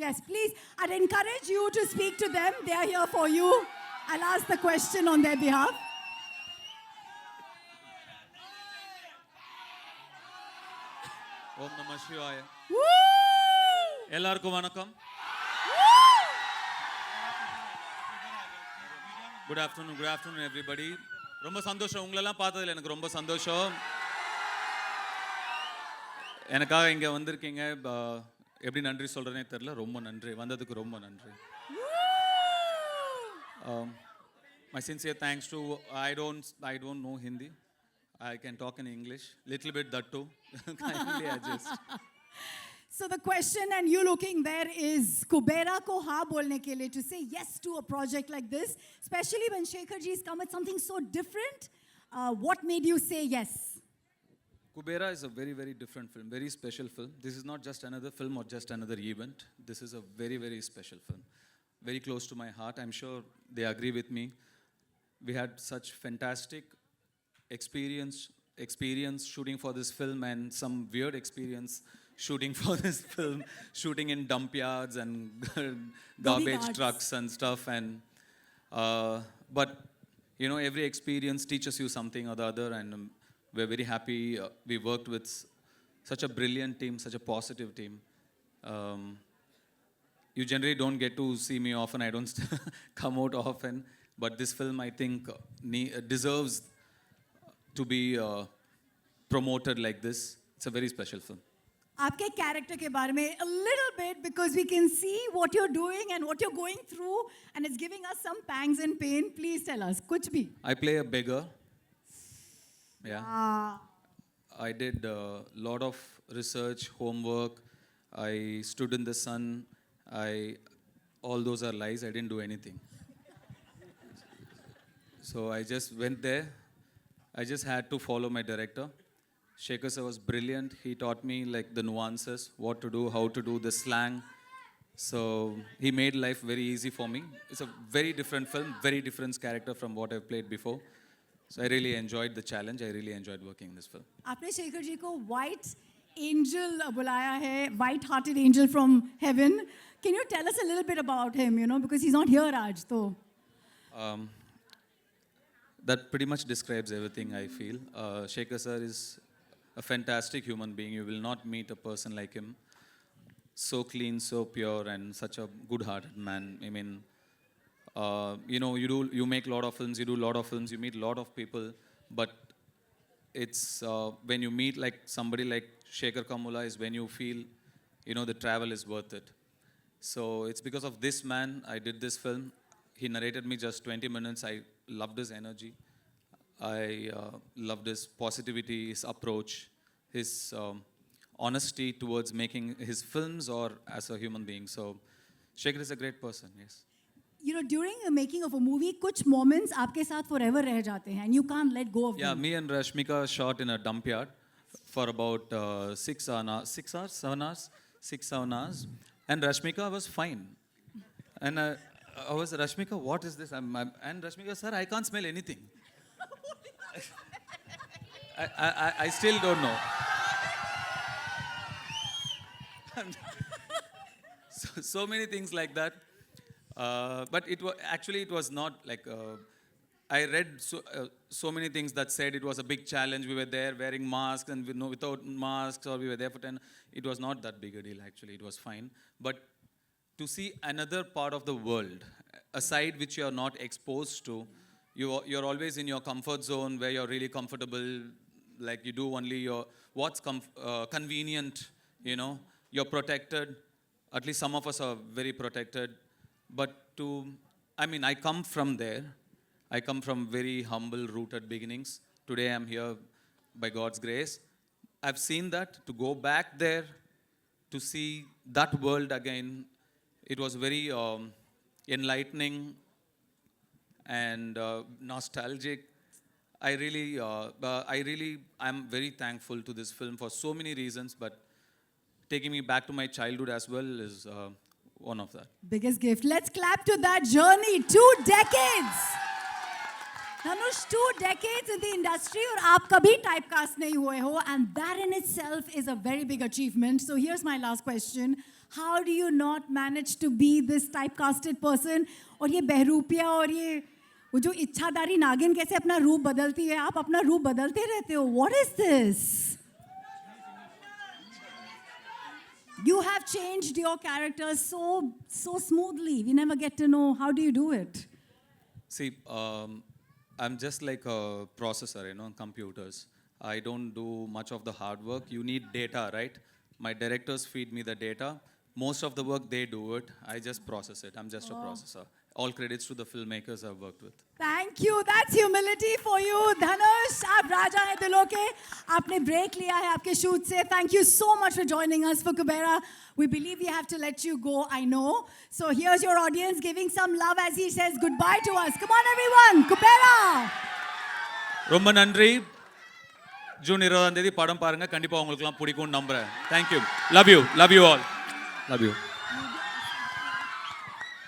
Yes, please. I'd encourage you to speak to them. They are here for you. I'll ask the question on their behalf. ஓம் நம சிவாய. Woo! எல்லாருக்கும் வணக்கம். Good afternoon everybody. ரொம்ப சந்தோஷம் உங்களெல்லாம் பார்த்ததுல எனக்கு ரொம்ப சந்தோஷம். எனக்காக இங்கே வந்திருக்கீங்க. எப்படி நன்றி சொல்கிறேனே தெரில. ரொம்ப நன்றி, வந்ததுக்கு ரொம்ப நன்றி. My sincere thanks to, I don't know Hindi. I can talk in English, little bit that too. Kindly adjust. So the question, and you looking there, is Kubera ko ha bolne ke liye, to say yes to a project like this, especially when Shekhar ji has come with something so different. What made you say yes? Kubera is a very, very different film, very special film. This is not just another film or just another event. This is a very, very special film. Very close to my heart. I'm sure they agree with me. We had such fantastic experience shooting for this film, and some weird experience shooting for this film, shooting in dump yards and garbage trucks and stuff. And but you know, every experience teaches you something or the other, and we're very happy we worked with such a brilliant team, such a positive team. You generally don't get to see me often. I don't come out often, but this film, I think, deserves to be promoted like this. It's a very special film. आपके character के बारे में a little bit, because we can see what you're doing and what you're going through, and it's giving us some pangs and pain. Please tell us, kuch bhi. I play a beggar. Yeah. I did a lot of research, homework. I stood in the sun. All those are lies. I didn't do anything. So I just went there. I just had to follow my director. Shekhar sir was brilliant. He taught me like the nuances, what to do, how to do, the slang. So he made life very easy for me. It's a very different film, very different character from what I've played before. So I really enjoyed the challenge. I really enjoyed working in this film. आपने शेखर जी को white angel बुलाया है, white-hearted angel from heaven. Can you tell us a little bit about him? You know, because he's not here, Raj. So. That pretty much describes everything I feel. Shekhar sir is a fantastic human being. You will not meet a person like him. So clean, so pure, and such a good-hearted man. I mean, you know, you make a lot of films, you do a lot of films, you meet a lot of people, but it's when you meet like somebody like Shekhar Kammula is when you feel, you know, the travel is worth it. So it's because of this man I did this film. He narrated me just 20 minutes. I loved his energy. I loved his positivity, his approach, his honesty towards making his films or as a human being. So Shekhar is a great person, yes. You know, during the making of a movie, कुछ moments आपके साथ forever रह जाते हैं, and you can't let go of them. Yeah, me and Rashmika shot in a dump yard for about 7 hours, and Rashmika was fine. And I was, Rashmika, what is this? And Rashmika, sir, I can't smell anything. I still don't know. so many things like that. But it was not like, I read so many things that said it was a big challenge. We were there wearing masks and without masks, or we were there for 10. It was not that big a deal, actually. It was fine. But to see another part of the world, a side which you are not exposed to, you're always in your comfort zone where you're really comfortable, like you do only what's convenient, you know, you're protected. At least some of us are very protected. But I come from there. I come from very humble, rooted beginnings. Today I'm here by God's grace. I've seen that. To go back there, to see that world again, it was very enlightening and nostalgic. I'm very thankful to this film for so many reasons, but taking me back to my childhood as well is one of that. Biggest gift. Let's clap to that journey. 2 decades. Dhanush, 2 decades in the industry और आप कभी typecast नहीं हुए हो, and that in itself is a very big achievement. So here's my last question. How do you not manage to be this typecasted person? और ये बहरूपिया और ये वो जो इच्छाधारी नागिन कैसे अपना रूप बदलती है, आप अपना रूप बदलते रहते हो. What is this? You have changed your character so smoothly. We never get to know. How do you do it? See, I'm just like a processor, computers. I don't do much of the hard work. You need data, right? My directors feed me the data. Most of the work, they do it. I just process it. I'm just a processor. All credits to the filmmakers I've worked with. Thank you. That's humility for you, Dhanush. आप राजा हैं दिलों के. आपने break लिया है आपके shoot से. Thank you so much for joining us for Kubera. We believe we have to let you go, I know. So here's your audience giving some love as he says goodbye to us. Come on, everyone. Kubera. ரொம்ப நன்றி. June 20ஆம் தேதி படம் பாருங்க. கண்டிப்பா உங்களுக்குலாம் பிடிக்கும்னு நம்புறேன். Thank you. Love you all. Love you.